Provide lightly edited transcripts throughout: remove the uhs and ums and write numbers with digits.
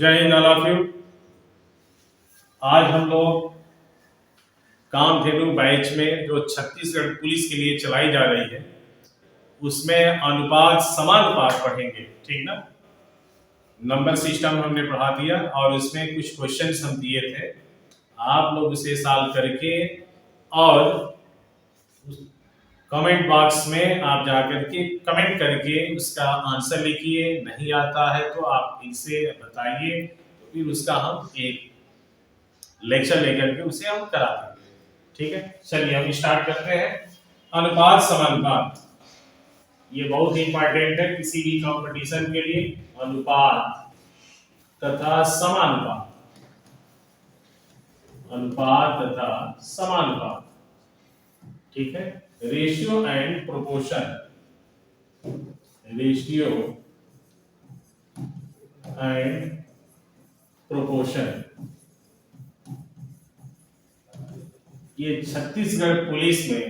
जय Hind, all of you. आज हम लोग कामधेनु बैच में जो छत्तीसगढ़ पुलिस के लिए चलाई जा रही है उसमें अनुपात समानुपात पढ़ेंगे, ठीक ना। नंबर सिस्टम हमने पढ़ा दिया और उसमें कुछ क्वेश्चंस हम दिए थे, आप लोग उसे सॉल्व करके और कमेंट बॉक्स में आप जाकर के कमेंट करके उसका आंसर लिखिए। नहीं आता है तो आप इनसे बताइए, तो फिर उसका हम एक लेक्चर लेकर के उसे हम करा देंगे, ठीक है। चलिए हम स्टार्ट करते हैं। अनुपात समानुपात ये बहुत ही इंपॉर्टेंट है किसी भी कंपटीशन के लिए। अनुपात तथा समानुपात, अनुपात तथा समानुपात, ठीक है। Ratio and proportion, ratio and proportion, ये छत्तीसगढ़ पुलिस में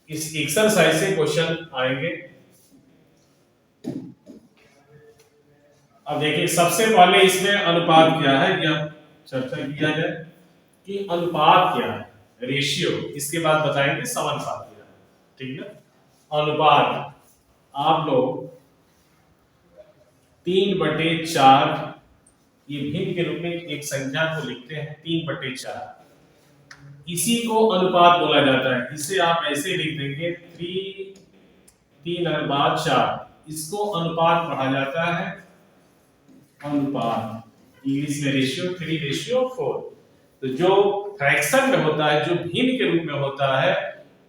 इस एक्सरसाइज से क्वेश्चन आएंगे। अब देखिए, सबसे पहले इसमें अनुपात क्या है यह चर्चा किया जाए कि अनुपात क्या है, रेशियो, इसके बाद बताएंगे समानुपात क्या है, ठीक है। अनुपात आप लोग 3/4, ये भिन्न के रूप में एक संख्या को लिखते हैं 3/4, इसी को अनुपात बोला जाता है। इसे आप ऐसे लिख देंगे 3/4, इसको अनुपात पढ़ा जाता है। अनुपात इंग्लिश में रेशियो, 3:4। तो जो फ्रैक्शन में होता है, जो भिन्न के रूप में होता है,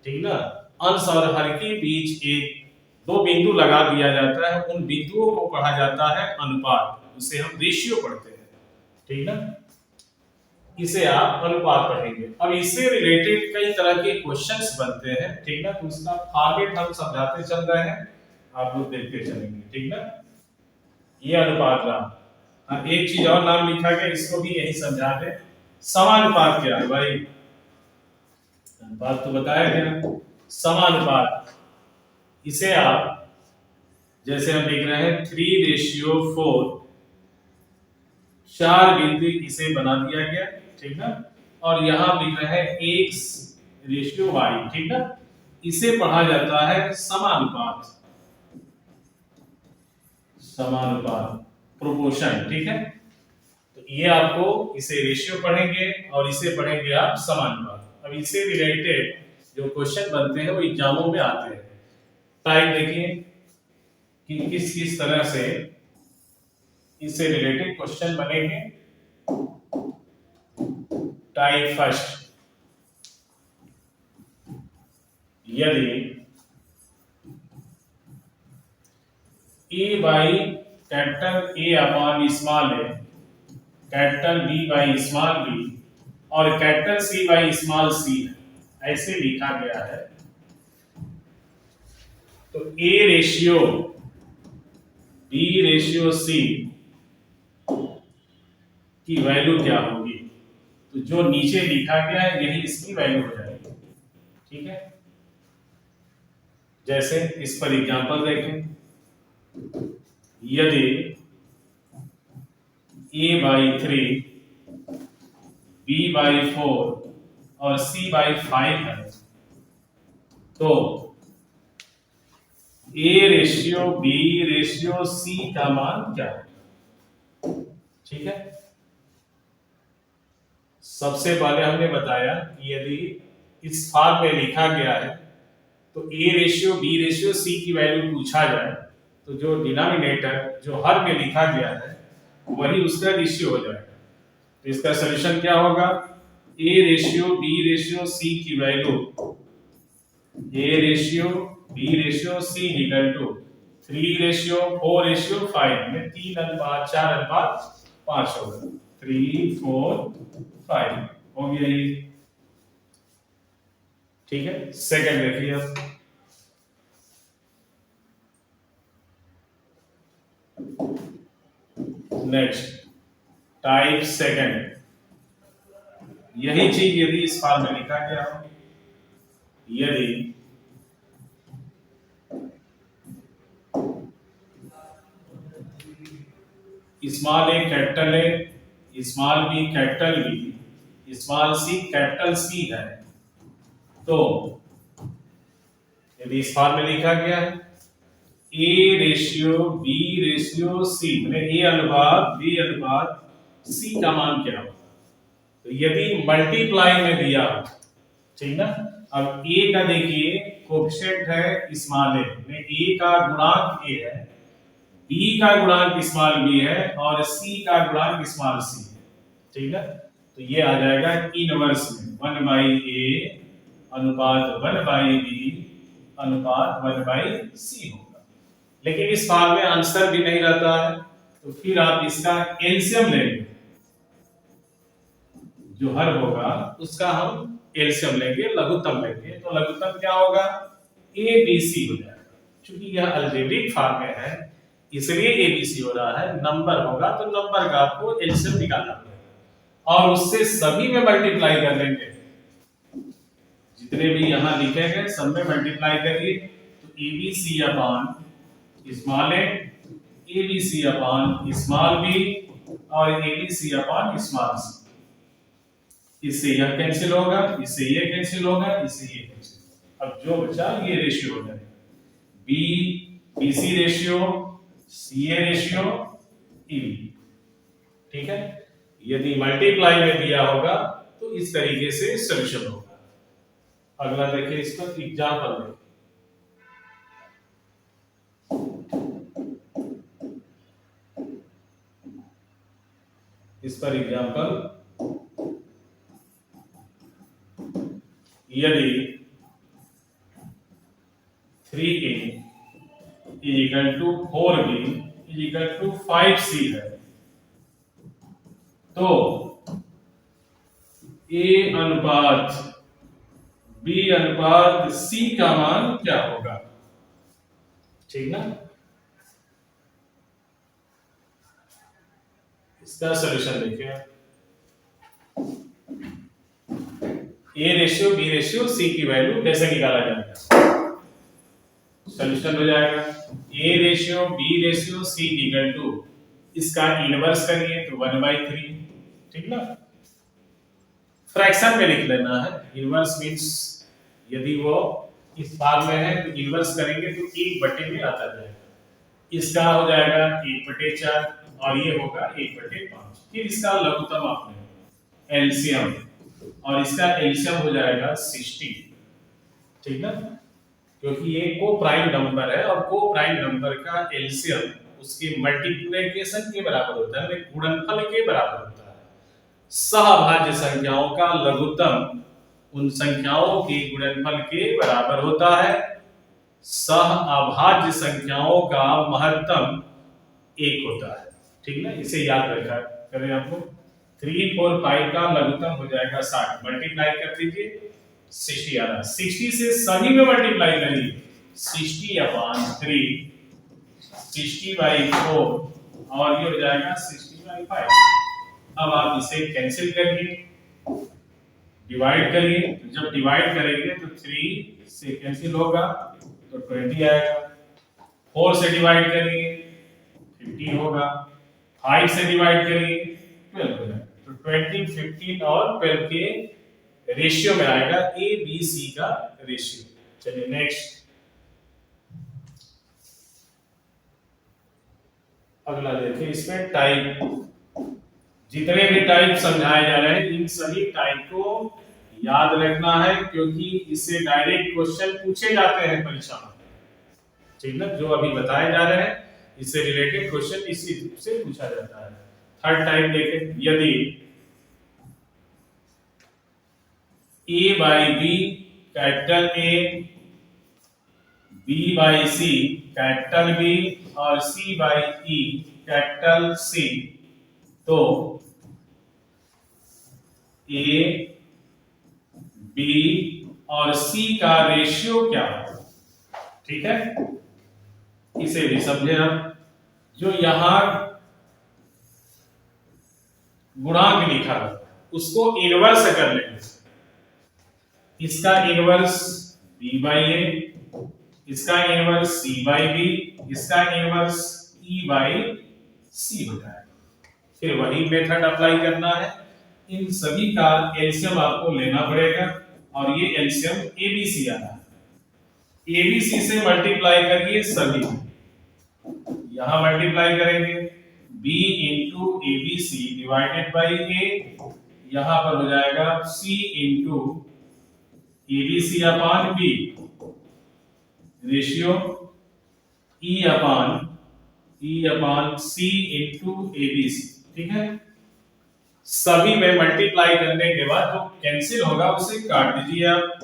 ठीक ना, अंश और हर के बीच एक दो बिंदु लगा दिया जाता है, उन बिंदुओं को पढ़ा जाता है अनुपात, उसे हम रेशियो पढ़ते हैं, ठीक ना। इसे आप अनुपात पढ़ेंगे। अब इससे रिलेटेड कई तरह के क्वेश्चंस बनते हैं, ठीक ना, तो उसका फॉर्मेट हम समझाते चल रहे हैं, आप लोग देखते चलेंगे, ठीक ना। ये अनुपात रहा। एक चीज और नाम लिखा गया, इसको भी यही समझा दे। समानुपात क्या है भाई? अनुपात तो बताया गया, समानुपात इसे आप जैसे हम लिख रहे हैं 3:4, 4 बिंदु इसे बना दिया गया, ठीक ना। और यहां लिख रहे हैं x/y, ठीक ना। इसे पढ़ा जाता है समानुपात, समानुपात, प्रोपोर्शन, ठीक है। तो ये आपको इसे रेशियो पढ़ेंगे और इसे पढ़ेंगे आप समानुपात। अब इससे रिलेटेड जो क्वेश्चन बनते हैं वो एग्जामों में आते हैं। टाइप देखिए कि किस किस तरह से इससे रिलेटेड क्वेश्चन बनेंगे। टाइप फर्स्ट, यदि a by capital A upon small a, capital B by small b और capital C by small c ऐसे लिखा गया है, तो A ratio B ratio C की वैल्यू क्या होगी? तो जो नीचे लिखा गया है यही इसकी वैल्यू हो जाएगी, ठीक है। जैसे इस पर एग्जांपल देखें, यदि a/3, b/4 और c/5 है, तो a ratio b ratio c का मान क्या है, ठीक है। सबसे पहले हमने बताया कि यदि इस फॉर्म में लिखा गया है तो a ratio b ratio c की वैल्यू पूछा जाए, तो जो डिनोमिनेटर जो हर में लिखा गया है वही उसका रेशियो हो जाएगा। तो इसका सॉल्यूशन क्या होगा? a ratio b ratio c की value a ratio b ratio c equal to 3:4:5 में 3:4:5 होगा। 3 4 5 हो गया ये, ठीक है। सेकंड देखिए अब, नेक्स्ट टाइप सेकंड, यही चीज यदि इस फॉर्म में लिखा गया हो, यदि small A capital A, small B capital B, small C capital C है, तो यदि इस फॉर्म में लिखा गया है A ratio B ratio C, A अनुपात बी अनुपात सी का मान क्या होगा? तो यदि मल्टीप्लाई में दिया, ठीक ना, अब ए का देखिए कोएफिशिएंट है स्मॉल ए का गुणांक ए है, बी का गुणांक स्मॉल बी है और सी का गुणांक स्मॉल सी है, ठीक है। तो ये आ जाएगा इनवर्स में 1/a अनुपात 1/b अनुपात 1/c होगा। लेकिन इस फॉर्म में आंसर भी नहीं रहता है, तो फिर आप इसका एलसीएम लेंगे, जो हर होगा उसका हम एलसीएम लेंगे, लघुत्तम लेंगे। तो लघुत्तम क्या होगा? ए बी सी हो जाएगा। क्योंकि यह अलजेब्रिक फॉर्म में है इसलिए ए बी सी हो रहा है। नंबर होगा तो नंबर का आपको एलसीएम निकालना पड़ेगा और उससे सभी में मल्टीप्लाई कर लेंगे, जितने भी यहां लिखे गए सब में मल्टीप्लाई करिए। तो A B C upon small A B C upon small B और A B C upon small C. इससे यह कैंसिल होगा, इससे ये कैंसिल होगा, इससे ये कैंसिल होगा। अब जो बचा ये रेशियो हो जाएगा B B C ratio C A ratio E, ठीक है। यदि मल्टीप्लाई में दिया होगा तो इस तरीके से सॉल्यूशन होगा। अगला देखिए, इसका एग्जांपल देखिए। इस पर एग्जांपल, यदि 3a is equal to 4b is equal to 5c है, तो a अनुपात b अनुपात c का मान क्या होगा? ठीक ना। इसका सॉल्यूशन देखिए, A ratio B ratio C की वैल्यू कैसे निकाला जाएगा? सॉल्यूशन हो जाएगा A ratio B ratio C equal to, इसका इनवर्स करिए तो 1/3, ठीक ना। फ्रैक्शन में लिख लेना है। इनवर्स मींस यदि वो इस फॉर्म में है तो इनवर्स करेंगे तो 1/में आता जाएगा। इसका हो जाएगा 1/4 और ये होगा 1/5। फिर इसका लघुत्तम आपने एलसीएम, और इसका एलसीएम हो जाएगा 60, ठीक ना। क्योंकि ये को प्राइम नंबर है और को प्राइम नंबर का एलसीएम उसके मल्टीप्लिकेशन के बराबर होता है, गुणनफल के बराबर होता है। सहभाज्य संख्याओं का लघुत्तम उन संख्याओं के गुणनफल के बराबर होता है। सहअभाज्य संख्याओं का महत्तम 1 होता है, ठीक ना। इसे याद रखा करें आप लोग। 3 4 5 का लघुत्तम हो जाएगा 60, मल्टीप्लाई कर दीजिए 60 आ रहा। 60 से सभी में मल्टीप्लाई करिए, 60/3 60/4 और ये हो जाएगा 60/5। अब आप इसे कैंसिल करिए, डिवाइड करिए। तो जब डिवाइड करेंगे तो 3 से कैंसिल होगा तो 20 आएगा। 4 से डिवाइड करिए 50 होगा। 5 से डिवाइड करिए 12 होगा। तो 20 15 और 12 के रेशियो में आएगा ए बी सी का रेशियो। चलिए नेक्स्ट, अगला देखिए। इसमें टाइप, जितने भी टाइप समझाए जा रहे हैं इन सभी टाइप को याद रखना है, क्योंकि इससे डायरेक्ट क्वेश्चन पूछे जाते हैं परीक्षा में, ठीक ना। जो अभी बताए जा रहे हैं इससे रिलेटेड क्वेश्चन इसी से पूछा जाता है। थर्ड टाइप देखें, यदि a/b capital A, b/c capital B और c/e कैपिटल C, तो a b और c का रेशियो क्या होगा? ठीक है, इसे भी समझे आप। जो यहां गुणांक लिखा है उसको इनवर्स कर लेंगे। इसका इनवर्स b/a, इसका इनवर्स c/b, इसका इनवर्स e/c हो जाएगा। फिर वही मेथड अप्लाई करना है। इन सभी का एलसीएम आपको लेना पड़ेगा और ये एलसीएम एबीसी आ रहा है। एबीसी से मल्टीप्लाई करिए सभी, यहां मल्टीप्लाई करेंगे b into ABC divided by A, यहां पर हो जाएगा c into ABC upon B ratio E upon C into ABC. ठीक है, सभी में मल्टीप्लाई करने के बाद जो कैंसिल होगा उसे काट दीजिए आप।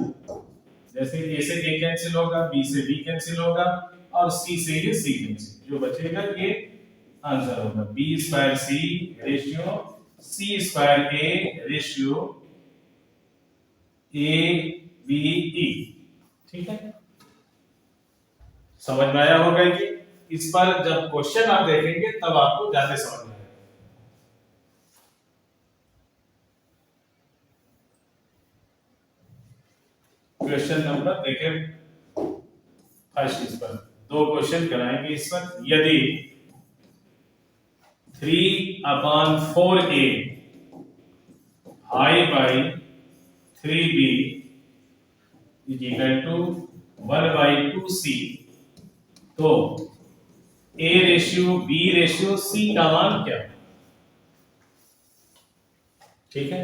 जैसे ए से ए कैंसिल होगा, बी से बी कैंसिल होगा और सी से ये सी कैंसिल, जो बचेगा ये आंसर होगा B square C ratio C square A ratio A B E. ठीक है, समझ में आया होगा कि इस पर जब क्वेश्चन आप देखेंगे तब आपको ज्यादा समझ में आएगा। क्वेश्चन नंबर देखें फर्स्ट, इस पर दो क्वेश्चन कराएंगे। इस पर यदि 3/4a 5/3b is equal to 1/2c, तो a ratio b ratio c का मान क्या है? ठीक है,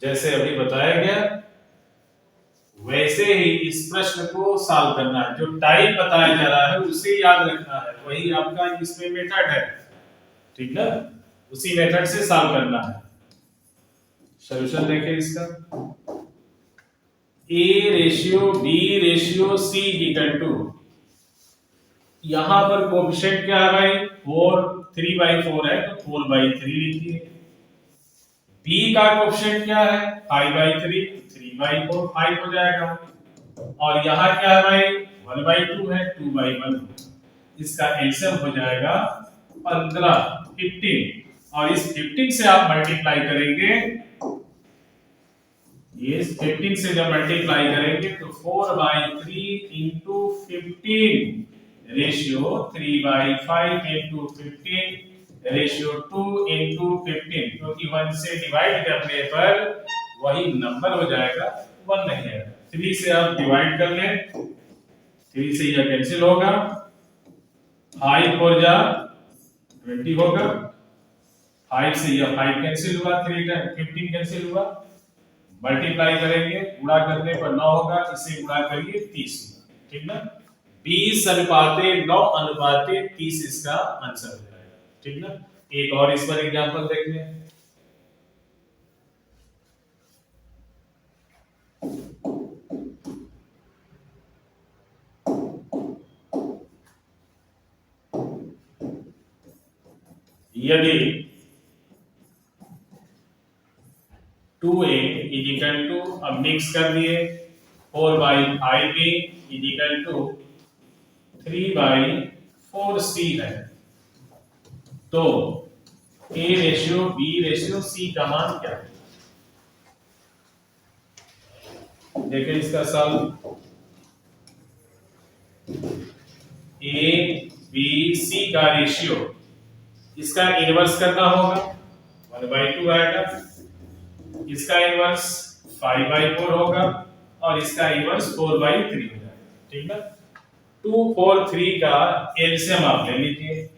जैसे अभी बताया गया वैसे ही इस प्रश्न को सॉल्व करना है। जो टाइप बताया जा रहा है उसे याद रखना है, वही आपका इसमें मेथड है। ठीक है, उसी मेथड से सॉल्व करना है। सॉल्यूशन देखें इसका, a ratio b ratio c equal to, यहां पर कोएफिशिएंट क्या है भाई 4, 3/4 है तो 4/3 लिखिए। b का कोएफिशिएंट क्या है 5/3, 3/4 5 हो जाएगा। और यहाँ क्या है भाई 1/2 है 2/1, इसका एलसीएम हो जाएगा 15 और इस 15 से आप मल्टीप्लाई करेंगे, ये 15 से जब मल्टीप्लाई करेंगे तो 4/3 into 15 ratio 3/5 into 15 ratio 2 into 15, क्योंकि 1 से डिवाइड करने पर वही नंबर हो जाएगा, 1 नहीं है। 3 से आप डिवाइड कर लें, 3 से यह कैंसिल होगा, 5 4 जा 20 होगा, 5 से यह 5 कैंसिल हुआ, 3 15 कैंसिल हुआ, मल्टीप्लाई करेंगे, गुणा करने पर 9 होगा, इसे गुणा करिए 30 होगा। ठीक ना, 20/9/30 इसका आंसर हो जाएगा। ठीक ना, एक और इस पर एग्जांपल देख लें। यदि 2a इज इक्वल टू, अब मिक्स कर दिए 4/5b is equal to 3/4c है, तो a ratio b ratio c का मान क्या है? देखिए इसका सॉल्व, a b c का रेशियो, इसका इनवर्स करना होगा 1/2 आएगा, इसका इनवर्स 5/4 होगा और इसका इनवर्स 4/3 हो जाएगा। ठीक है, 2 4 3 का एलसीएम आप ले लीजिए।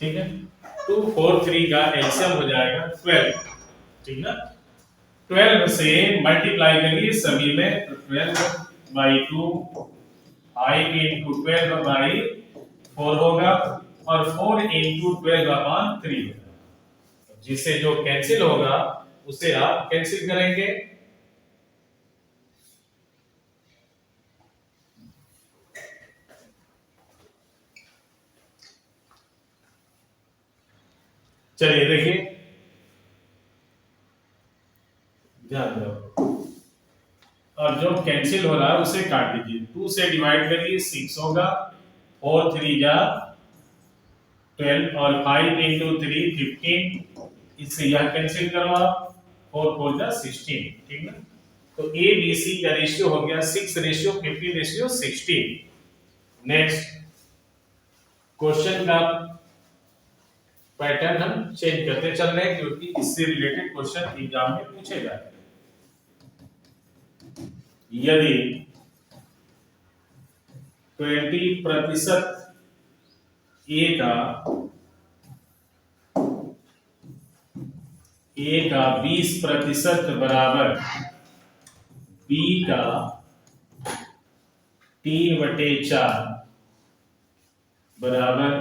ठीक है, 2 4 3 का एलसीएम हो जाएगा 12। ठीक ना, 12 से मल्टीप्लाई करिए सभी में, तो 12/2 5 into 12/4 होगा और 4 into 12/3 होगा, जिससे जो कैंसिल होगा उसे आप कैंसिल करेंगे। चलिए देखिए, ध्यान दो, और जो कैंसिल हो रहा है उसे काट दीजिए। 2 से डिवाइड करिए 6 होगा, 4 3 जा 12 और 5 into 3 15, इससे यह कैंसिल करो आप, 4 4 जा 16। ठीक ना, तो ए बी सी का रेशियो हो गया 6 रेशियो 15 रेशियो 16। नेक्स्ट क्वेश्चन का पैटर्न हम चेंज करते चल रहे हैं क्योंकि इससे रिलेटेड क्वेश्चन एग्जाम में पूछे जाते हैं। यदि 20% ए का 20% बराबर बी का 3/4 बराबर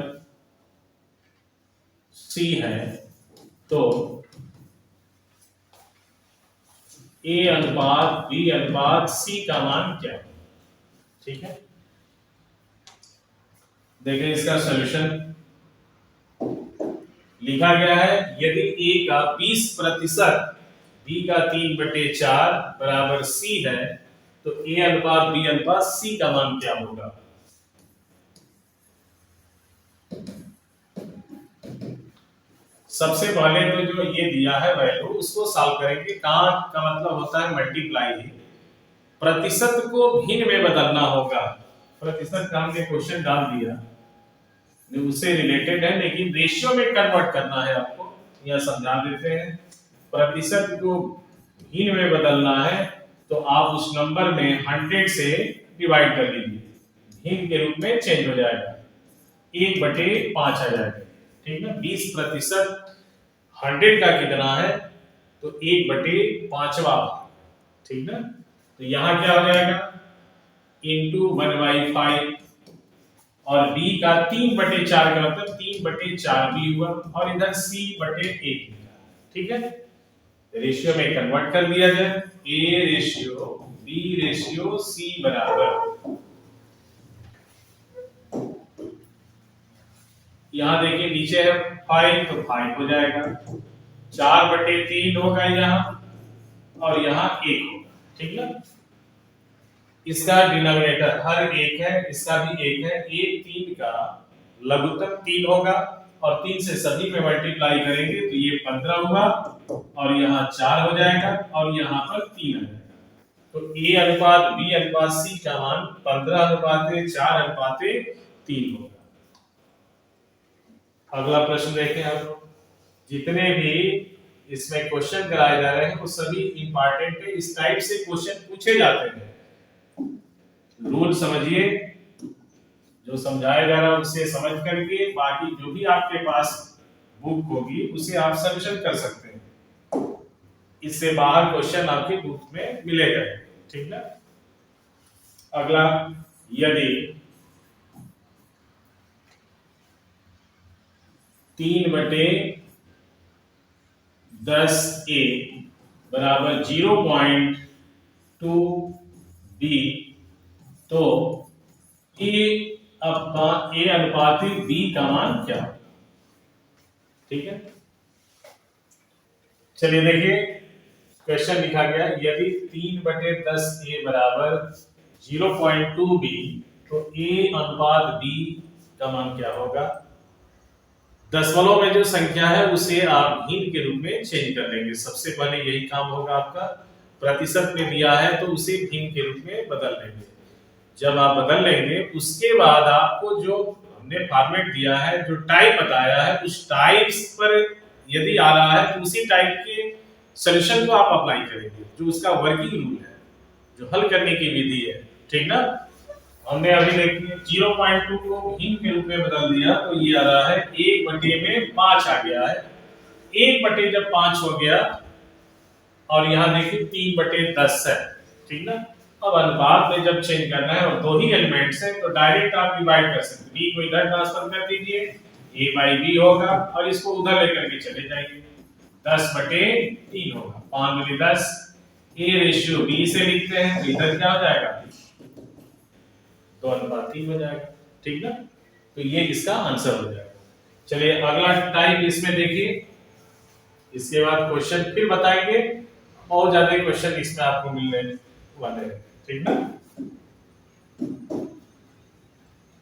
सी है, तो ए अनुपात बी अनुपात सी का मान क्या है? ठीक है, देखिए इसका सॉल्यूशन लिखा गया है। यदि ए का 20% बी का 3/4 बराबर सी है, तो ए अनुपात बी अनुपात सी का मान क्या होगा? सबसे पहले तो जो ये दिया है वैल्यू उसको सॉल्व करेंगे। का मतलब होता है मल्टीप्लाई, प्रतिशत को भिन्न में बदलना होगा। प्रतिशत का हमने क्वेश्चन डाल दिया, उससे रिलेटेड है, लेकिन रेशियो में कन्वर्ट करना है आपको, यह समझा देते हैं। प्रतिशत को भिन्न में बदलना है तो आप उस नंबर में 100 से डिवाइड कर लीजिए, भिन्न के रूप में चेंज हो जाएगा, 1/5 आ जाएगा। ठीक है, 20% 100 का कितना है, तो 1/5। ठीक है, तो यहां क्या हो जाएगा, इंटू 1/5, और b का 3/4 का मतलब 3/4 भी हुआ, और इधर c/1। ठीक है, रेशियो में कन्वर्ट कर दिया जाए, a ratio b ratio c बराबर, यहां देखिए नीचे है 5 तो 5 हो जाएगा, 4/3 होगा यहाँ, और यहाँ 1 होगा। ठीक है, इसका डिनोमिनेटर हर एक है, इसका भी 1 है, 1 3 का लघुत्तम 3 होगा, और 3 से सभी में मल्टीप्लाई करेंगे तो ये 15 हुआ, और यहाँ 4 हो जाएगा, और यहाँ पर 3 आ जाएगा। तो a अनुपात b अनुपात c का मान 15:4:3 होगा। अगला प्रश्न देखें हम लोग। जितने भी इसमें क्वेश्चन कराए जा रहे हैं वो सभी इंपॉर्टेंट है, इस टाइप से क्वेश्चन पूछे जाते हैं। रूल समझिए, जो समझाया जा रहा है उसे समझ करके बाकी जो भी आपके पास बुक होगी उसे आप सॉल्यूशन कर सकते हैं। इससे बाहर क्वेश्चन आपकी बुक में मिलेगा। ठीक है, अगला, यदि 3/10 बराबर 0.2 b, तो ए अनुपात बी का मान क्या है? ठीक है, चलिए देखिए क्वेश्चन लिखा गया, यदि 3/10 बराबर 0.2 b, तो ए अनुपात बी का मान क्या होगा? दशमलव में जो संख्या है उसे आप भिन्न के रूप में चेंज कर लेंगे। सबसे पहले यही काम होगा आपका। प्रतिशत में दिया है तो उसे भिन्न के रूप में बदल लेंगे। जब आप बदल लेंगे उसके बाद आपको जो हमने फॉर्मेट दिया है, जो टाइप बताया है, उस टाइप्स पर यदि आ रहा है तो उसी टाइप के सॉल्यूशन को आप अप्लाई करेंगे, जो उसका वर्किंग रूल है, जो हल करने की विधि है। ठीक ना, हमने अभी देखिए 0.2 को भिन्न के रूप में बदल दिया तो ये आ रहा है 1/5 आ गया है। 1/5 हो गया, और यहाँ देखिए 3/10 है। ठीक ना, अब अनुपात में जब चेंज करना है और दो ही एलिमेंट्स हैं तो डायरेक्ट आप डिवाइड कर सकते हैं। b को इधर ट्रांसफर कर दीजिए, a/b होगा, और इसको उधर लेकर के चले जाएंगे, 10/3 होगा, 5×10। a रेशियो b से लिखते हैं तो इधर क्या हो जाएगा, 2:3 हो जाएगा। ठीक ना, तो ये इसका आंसर हो जाएगा। चलिए अगला टाइप इसमें देखिए, इसके बाद क्वेश्चन फिर बताएंगे, और ज्यादा क्वेश्चन इसमें आपको मिलने वाले हैं। ठीक ना,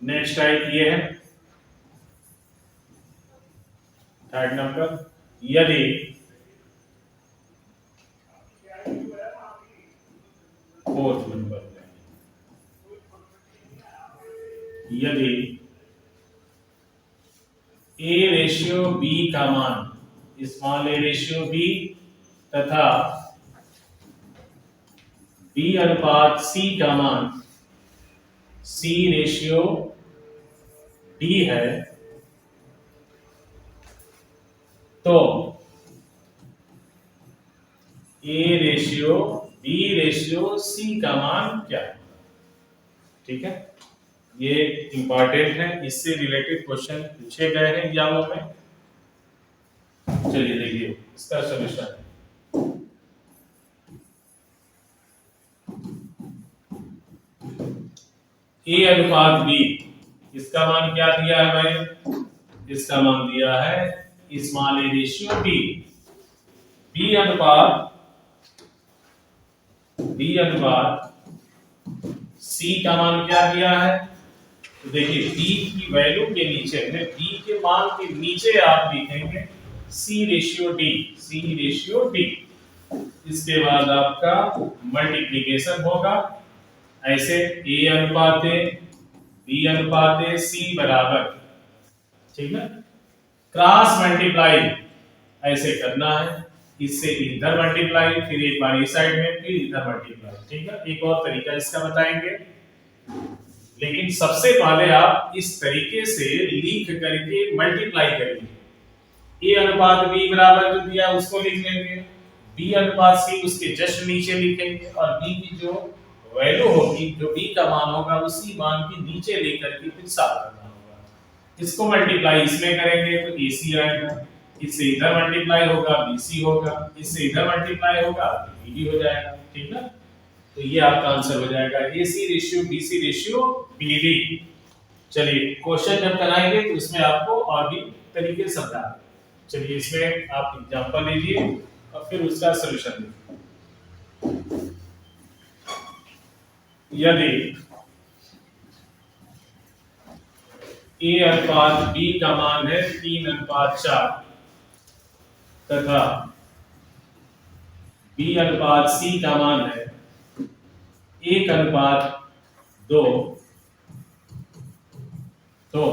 नेक्स्ट टाइप ये है, थर्ड नंबर, यदि 4th नंबर, यदि ए रेशियो बी का मान, स्मॉल ए रेशियो बी तथा बी अनुपात सी का मान सी रेशियो डी है, तो A ratio B ratio C का मान क्या है? ठीक है, ये इंपॉर्टेंट है, इससे रिलेटेड क्वेश्चन पूछे गए हैं एग्जामों में। चलिए देखिए इसका सॉल्यूशन। ए अनुपात बी, इसका मान क्या दिया है भाई? इसका मान दिया है small A ratio B. B अनुपात सी का मान क्या दिया है? तो देखिए बी की वैल्यू के नीचे, बी के मान के नीचे आप लिखेंगे सी रेशियो डी, सी रेशियो डी। इसके बाद आपका मल्टीप्लिकेशन होगा ऐसे, ए अनुपात ए बी अनुपात ए सी बराबर, ठीक है, क्रॉस मल्टीप्लाई ऐसे करना है, इससे इधर मल्टीप्लाई, फिर एक बार इस साइड में, फिर इधर मल्टीप्लाई। ठीक है, एक और तरीका इसका बताएंगे, लेकिन सबसे पहले आप इस तरीके से लिख करके मल्टीप्लाई करेंगे। ए अनुपात बी बराबर जो दिया उसको लिख लेंगे, बी अनुपात सी उसके जस्ट नीचे लिखेंगे, और बी की जो वैल्यू होगी, जो बी का मान होगा, उसी मान के नीचे लेकर के फिर साफ करना होगा। इसको मल्टीप्लाई इसमें करेंगे तो एसी आएगा, इससे इधर मल्टीप्लाई होगा बीसी होगा, इससे इधर मल्टीप्लाई होगा बीडी हो जाएगा। ठीक है, तो ये आपका आंसर हो जाएगा AC ratio BC ratio BD. चलिए क्वेश्चन जब कराएंगे तो इसमें आपको और भी तरीके से समझाना। चलिए इसमें आप एग्जांपल लीजिए और फिर उसका सॉल्यूशन देखिए। यदि ए अनुपात बी का मान है 3:4 तथा बी अनुपात सी का मान है 1:2, तो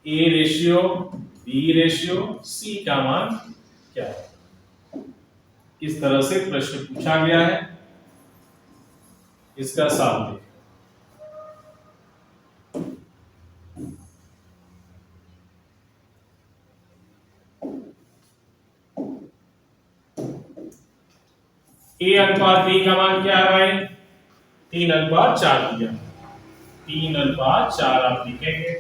A ratio B ratio C का मान क्या है? इस तरह से प्रश्न पूछा गया है, इसका साफ देखिए। ए अनुपात बी का मान क्या है भाई? 3:4 दिया, 3:4 आप लिखेंगे।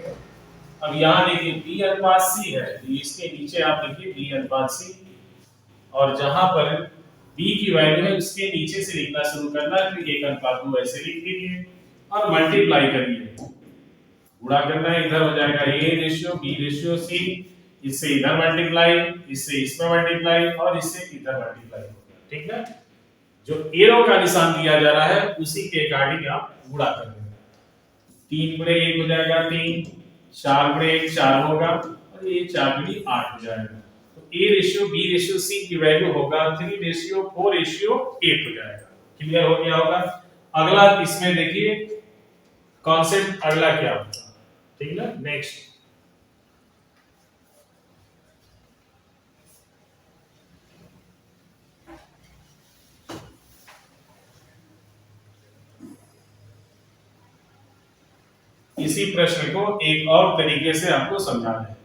अब यहाँ देखिए बी अनुपात सी है, तो इसके नीचे आप लिखिए बी अनुपात सी, और जहां पर बी की वैल्यू है उसके नीचे से लिखना शुरू करना है, तो 1:2 ऐसे लिख दीजिए और मल्टीप्लाई करिए, गुणा करना है, इधर हो जाएगा A ratio B ratio C, इससे इधर मल्टीप्लाई, इससे इसमें मल्टीप्लाई, और इससे इधर मल्टीप्लाई हो गया। ठीक है, जो एरो का निशान दिया जा रहा है उसी के अकॉर्डिंग आप गुणा कर देंगे। 3 गुणे 1 हो जाएगा 3, 4 गुणे 1 4 होगा, और ये 4 गुणे 8 हो जाएगा। तो A ratio B ratio C की वैल्यू होगा 3:4:8 हो जाएगा। क्लियर हो गया होगा? अगला इसमें देखिए कॉन्सेप्ट अगला क्या होगा। ठीक है, नेक्स्ट इसी प्रश्न को एक और तरीके से आपको समझाना है।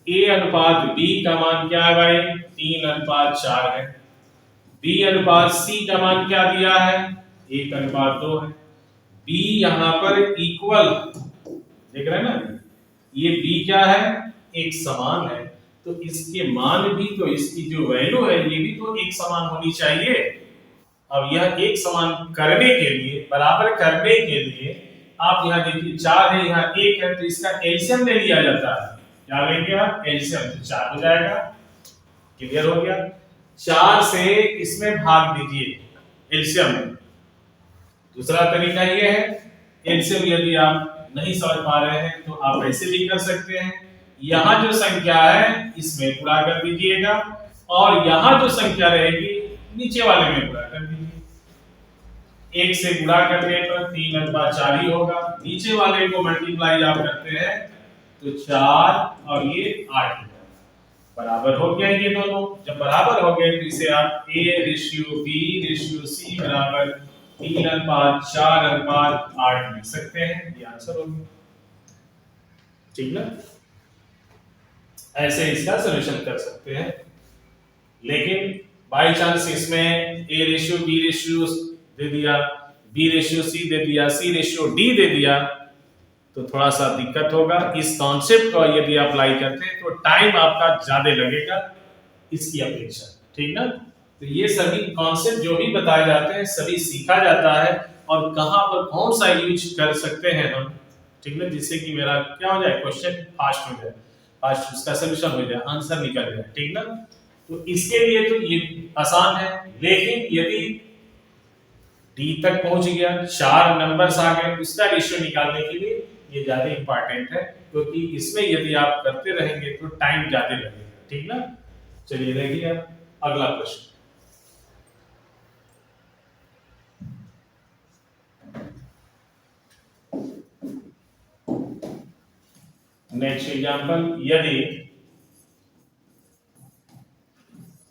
ए अनुपात बी का मान क्या है भाई? 3:4 है। बी अनुपात सी का मान क्या दिया है? 1:2 है। बी यहां पर इक्वल, देख रहे हैं ना, ये बी क्या है? एक समान है, तो इसके मान भी, तो इसकी जो वैल्यू है ये भी तो एक समान होनी चाहिए। अब यह एक समान करने के लिए, बराबर करने के लिए आप यहाँ देखिए 4 है, यहाँ 1 है, तो इसका एलसीएम ले लिया जाता है। क्या लेंगे आप? एलसीएम, तो 4 हो जाएगा। क्लियर हो गया? 4 से इसमें भाग दीजिए एलसीएम में। दूसरा तरीका ये है, एलसीएम यदि आप नहीं समझ पा रहे हैं तो आप ऐसे भी कर सकते हैं, यहाँ जो संख्या है इसमें गुणा कर दीजिएगा, और यहाँ जो संख्या रहेगी नीचे वाले में गुणा कर दीजिए। एक से गुणा करने पर 3/4 ही होगा। नीचे वाले को मल्टीप्लाई आप करते हैं तो 4 और ये 8 बराबर हो गया। ये दोनों जब बराबर हो गए तो इसे आप A ratio B ratio C बराबर 3/4/8 लिख सकते हैं। ये आंसर हो गया, ठीक ना। ऐसे इसका सॉल्यूशन कर सकते हैं। लेकिन बाई चांस इसमें A रेशियो B रेशियो दे दिया, B रेशियो C दे दिया, C रेशियो D दे दिया तो थोड़ा सा दिक्कत होगा। इस कॉन्सेप्ट को यदि अप्लाई करते हैं तो टाइम आपका ज्यादा लगेगा इसकी अपेक्षा, ठीक ना। तो ये सभी कॉन्सेप्ट जो भी बताए जाते हैं सभी सीखा जाता है और कहां पर कौन सा यूज कर सकते हैं हम, ठीक ना, जिससे कि मेरा क्या हो जाए, क्वेश्चन फास्ट हो जाए, फास्ट उसका सॉल्यूशन हो जाए, आंसर निकल जाए, ठीक ना। तो इसके लिए तो ये आसान है। लेकिन यदि डी तक पहुंच गया, 4 नंबर्स आ गए, उसका रेशियो निकालने के लिए ये ज्यादा इंपॉर्टेंट है, क्योंकि इसमें यदि आप करते रहेंगे तो टाइम ज्यादा लगेगा, ठीक ना। चलिए देखिए अब अगला प्रश्न। नेक्स्ट एग्जांपल, यदि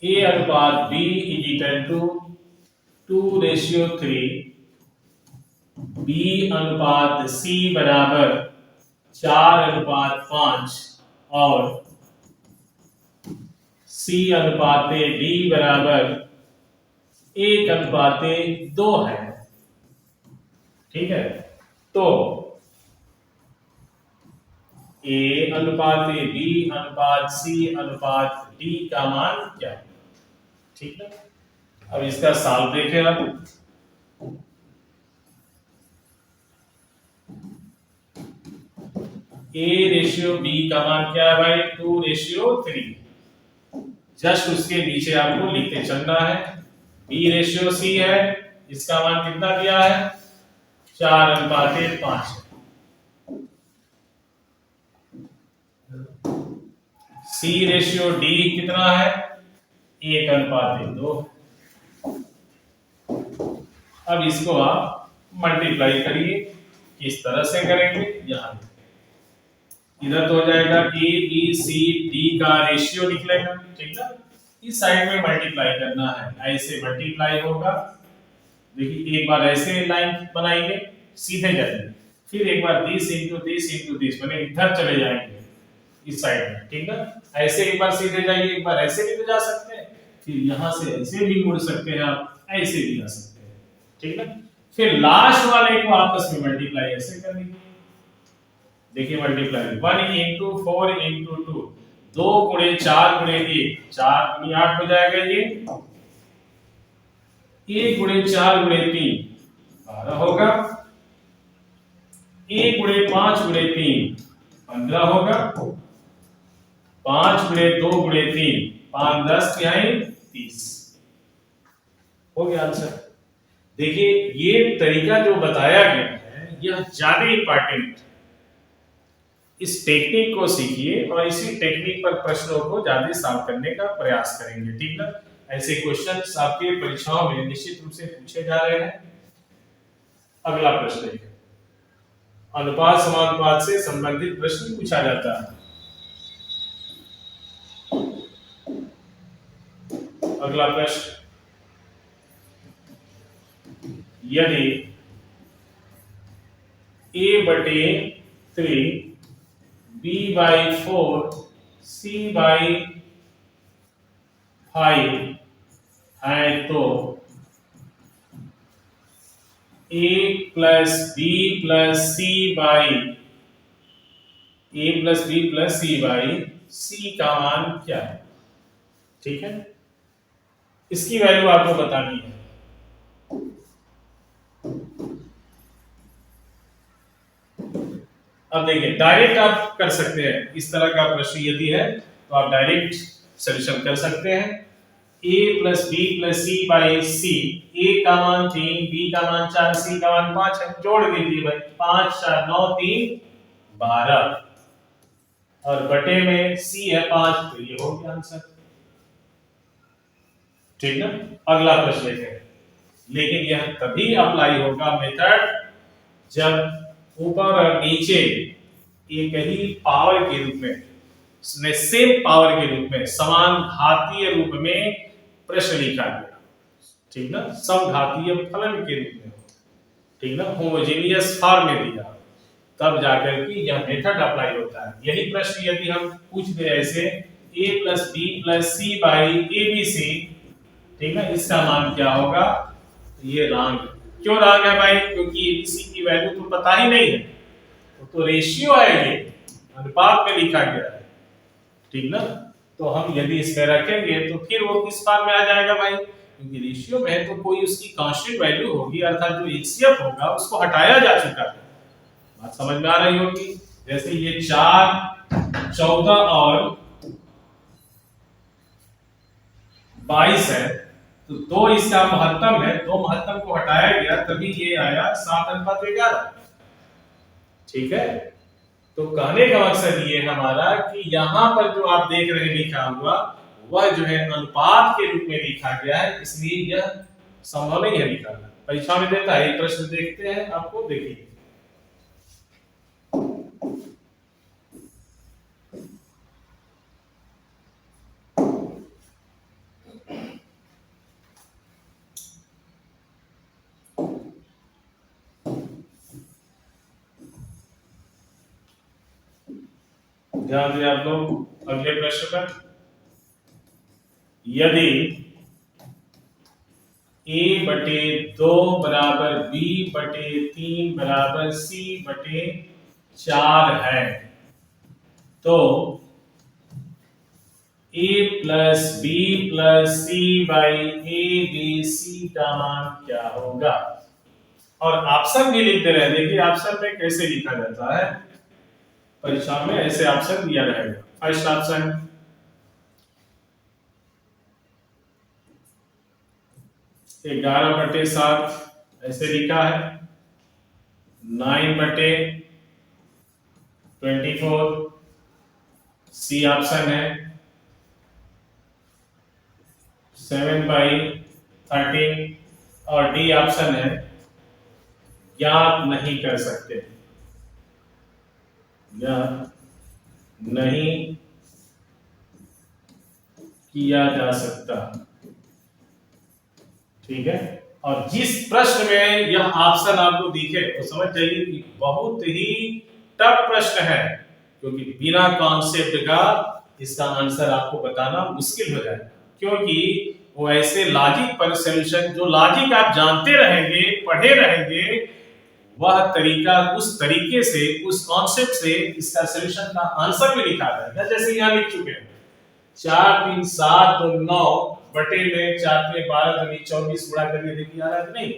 A अनुपात B is equal to 2:3, B अनुपात C बराबर 4:5 और C अनुपात D बराबर 1:2 है, ठीक है। तो A अनुपात B अनुपात C अनुपात D का मान क्या है, ठीक है। अब इसका सॉल्व देखें आप। A रेशियो B का मान क्या है भाई, 2:3। जस्ट उसके नीचे आपको लिखते चलना है। B रेशियो C है, इसका मान कितना दिया है, 4:5। C रेशियो D कितना है, 1:2। अब इसको आप मल्टीप्लाई करिए, किस तरह से करेंगे, यहां इधर तो हो जाएगा A B C D का रेशियो निकलेगा, ठीक ना। इस साइड में मल्टीप्लाई करना है, ऐसे मल्टीप्लाई होगा। देखिए एक बार ऐसे लाइन बनाएंगे, सीधे जाएंगे, फिर एक बार 10 into 10 into 10 माने इधर चले जाएंगे इस साइड में, ठीक ना। ऐसे एक बार सीधे जाइए, एक बार ऐसे भी तो जा सकते हैं, फिर यहां से ऐसे भी मुड़ सकते हैं आप, ऐसे भी जा सकते हैं, ठीक ना। फिर लास्ट वाले को आपस में मल्टीप्लाई ऐसे कर लीजिए। देखिए मल्टीप्लाई 1 into 4 into 2, 2 गुणे 4 गुणे 1, 4 गुणे 8 हो जाएगा ये। 1 गुणे 4 गुणे 3 12 होगा। 1 गुणे 5 गुणे 3 15 होगा। 5 गुणे 2 गुणे 3 5 10 यानी 30 हो गया आंसर। देखिए ये तरीका जो बताया गया है यह ज्यादा इंपॉर्टेंट, इस टेक्निक को सीखिए और इसी टेक्निक पर प्रश्नों को ज्यादा सॉल्व करने का प्रयास करेंगे, ठीक ना। ऐसे क्वेश्चंस आपके परीक्षाओं में निश्चित रूप से पूछे जा रहे हैं। अगला प्रश्न है, अनुपात समानुपात से संबंधित प्रश्न पूछा जाता है। अगला प्रश्न, यदि A/3 B/4 C/5 है तो A plus B plus C by C का मान क्या है, ठीक है। इसकी वैल्यू आपको बतानी है। अब देखिए डायरेक्ट आप कर सकते हैं, इस तरह का प्रश्न यदि है तो आप डायरेक्ट सॉल्यूशन कर सकते हैं। A plus B plus C by C, A का मान 3, B का मान 4, C का मान 5 है, जोड़ दीजिए भाई, 5 4 9 3 12 और बटे में C है 5, तो ये हो गया आंसर, ठीक ना। अगला प्रश्न लेते हैं, लेकिन यह तभी अप्लाई होगा मेथड जब ऊपर और नीचे एक ही पावर के रूप में, सेम पावर के रूप में, समान घातीय रूप में प्रश्न लिखा गया, ठीक ना, समघातीय फलन के रूप में, ठीक ना, होमोजेनियस फॉर्म में दिया, तब जाकर के यह मेथड अप्लाई होता है। यही प्रश्न यदि हम पूछ दे ऐसे a + b + c / abc, ठीक है, इसका मान क्या होगा? ये रॉन्ग है। क्यों रॉन्ग है भाई? क्योंकि abc की वैल्यू तो पता ही नहीं है, तो रेशियो है, ये अनुपात में लिखा गया है, ठीक ना। तो हम यदि इस पे रखेंगे तो फिर वो किस फॉर्म में आ जाएगा भाई? क्योंकि रेशियो में तो कोई उसकी कांस्टेंट वैल्यू होगी, अर्थात जो एचसीएफ होगा उसको हटाया जा चुका है। बात समझ में आ रही होगी। जैसे ये 4, 14 और 22 है, तो 2 इसका महत्तम है, 2 महत्तम को हटाया गया तभी ये आया 7:11, ठीक है। तो कहने का मकसद ये हमारा कि यहाँ पर जो आप देख रहे हैं लिखा हुआ, वह जो है अनुपात के रूप में लिखा गया है, इसलिए यह संभव नहीं है निकालना। परीक्षा में देता है, एक प्रश्न देखते हैं, आपको देखिए। ध्यान दें आप लोग अगले प्रश्न पर। यदि a/2 बराबर b/3 बराबर c/4 है, तो a + b + c/abc का मान क्या होगा? और ऑप्शन भी लिखते रहे। देखिए ऑप्शन में कैसे लिखा जाता है, परीक्षा में ऐसे ऑप्शन दिया रहेगा। फर्स्ट ऑप्शन 11/7 ऐसे लिखा है, 9/24 सी ऑप्शन है, 7/13 और डी ऑप्शन है ज्ञात नहीं कर सकते, ज्ञात नहीं किया जा सकता, ठीक है। और जिस प्रश्न में यह ऑप्शन आपको दिखे तो समझ जाइए कि बहुत ही टफ प्रश्न है, क्योंकि बिना कॉन्सेप्ट का इसका आंसर आपको बताना मुश्किल हो जाएगा। क्योंकि वो ऐसे लॉजिक पर सॉल्यूशन, जो लॉजिक आप जानते रहेंगे, पढ़े रहेंगे, वह तरीका, उस तरीके से, उस कॉन्सेप्ट से इसका सॉल्यूशन का आंसर भी लिखा जाएगा। जैसे यहाँ लिख चुके हैं 4 3 7 2 9 बटे में 4 3 12 2 24 गुणा करके देखिए आ रहा है कि नहीं?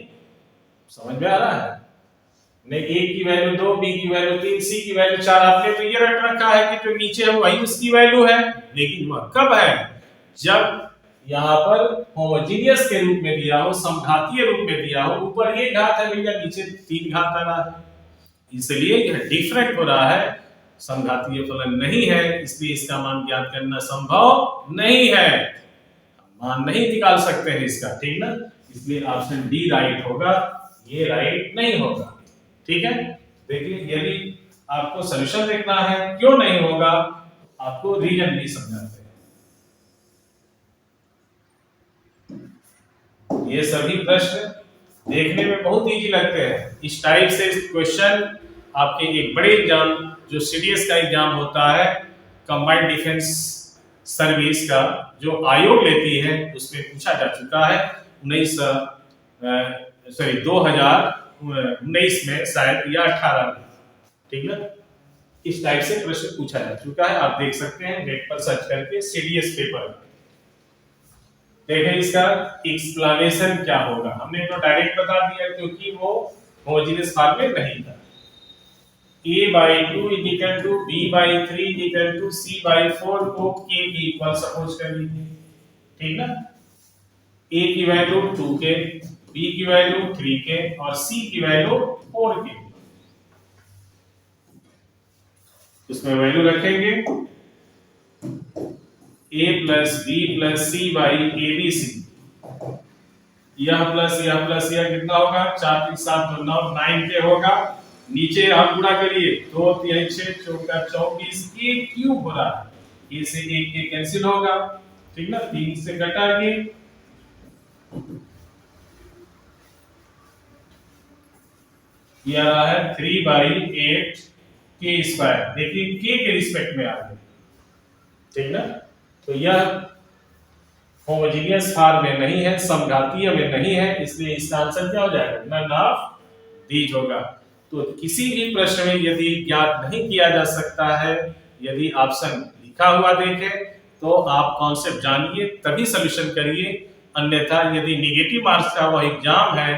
समझ में आ रहा है? नहीं, a की वैल्यू 2, b की वैल्यू 3, c की वैल्यू 4, आपने तो ये रट रखा है कि जो नीचे है वही उसकी वैल्यू है, लेकिन वह कब है? जब यहाँ पर होमोजेनियस के रूप में दिया हो, समघातीय रूप में दिया हो, ऊपर एक घात है भैया, नीचे 3 घात आ रहा है, इसलिए यह डिफरेंट हो रहा है, समघातीय फलन नहीं है, इसलिए इसका मान ज्ञात करना संभव नहीं है, मान नहीं निकाल सकते हैं इसका, ठीक ना। इसलिए ऑप्शन डी राइट होगा, ये राइट नहीं होगा, ठीक है। देखिए यदि आपको सॉल्यूशन देखना है क्यों नहीं होगा, आपको रीजन भी समझाते हैं। ये सभी प्रश्न देखने में बहुत इजी लगते हैं। इस टाइप से क्वेश्चन आपके एक बड़े एग्जाम, जो सीडीएस का एग्जाम होता है, कंबाइंड डिफेंस सर्विस का जो आयोग लेती है, उसमें पूछा जा चुका है 2019 में शायद, या 18 में, ठीक ना। इस टाइप से प्रश्न पूछा जा चुका है, आप देख सकते हैं नेट पर सर्च करके सीडीएस पेपर। देखें इसका एक्सप्लेनेशन क्या होगा, हमने तो डायरेक्ट बता दिया क्योंकि वो होमोजेनियस फॉर्म में नहीं था। a/2 = b/3 = c/4 को k के इक्वल सपोज कर लीजिए, ठीक ना। a की वैल्यू 2k, b की वैल्यू 3k और c की वैल्यू 4k, उसमें वैल्यू रखेंगे a + b + c/abc, यह कितना होगा, 4 3 7 2 9 9k होगा। नीचे आप गुणा करिए, 2 3 6 चौका 24, a क्यूब हो रहा है, a से एक के कैंसिल होगा, ठीक ना, 3 से घटा के ये आ रहा है 3/8 k स्क्वायर। देखिए k के रिस्पेक्ट में आ गया, ठीक ना। तो यह होमोजेनियस फॉर्म में नहीं है, समघातीय में नहीं है, इसलिए इसका आंसर क्या हो जाएगा, नन ऑफ दीज होगा। तो किसी भी प्रश्न में यदि ज्ञात नहीं किया जा सकता है, यदि ऑप्शन लिखा हुआ देखे तो आप कॉन्सेप्ट जानिए तभी सॉल्यूशन करिए, अन्यथा यदि नेगेटिव मार्क्स का वह एग्जाम है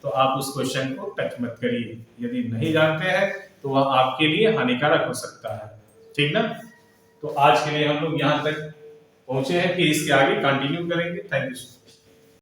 तो आप उस क्वेश्चन को टच मत करिए। यदि नहीं जानते हैं तो वह आपके लिए हानिकारक हो सकता है, ठीक ना। तो आज के लिए हम लोग यहाँ तक पहुंचे हैं, फिर इसके आगे कंटिन्यू करेंगे। Thank you.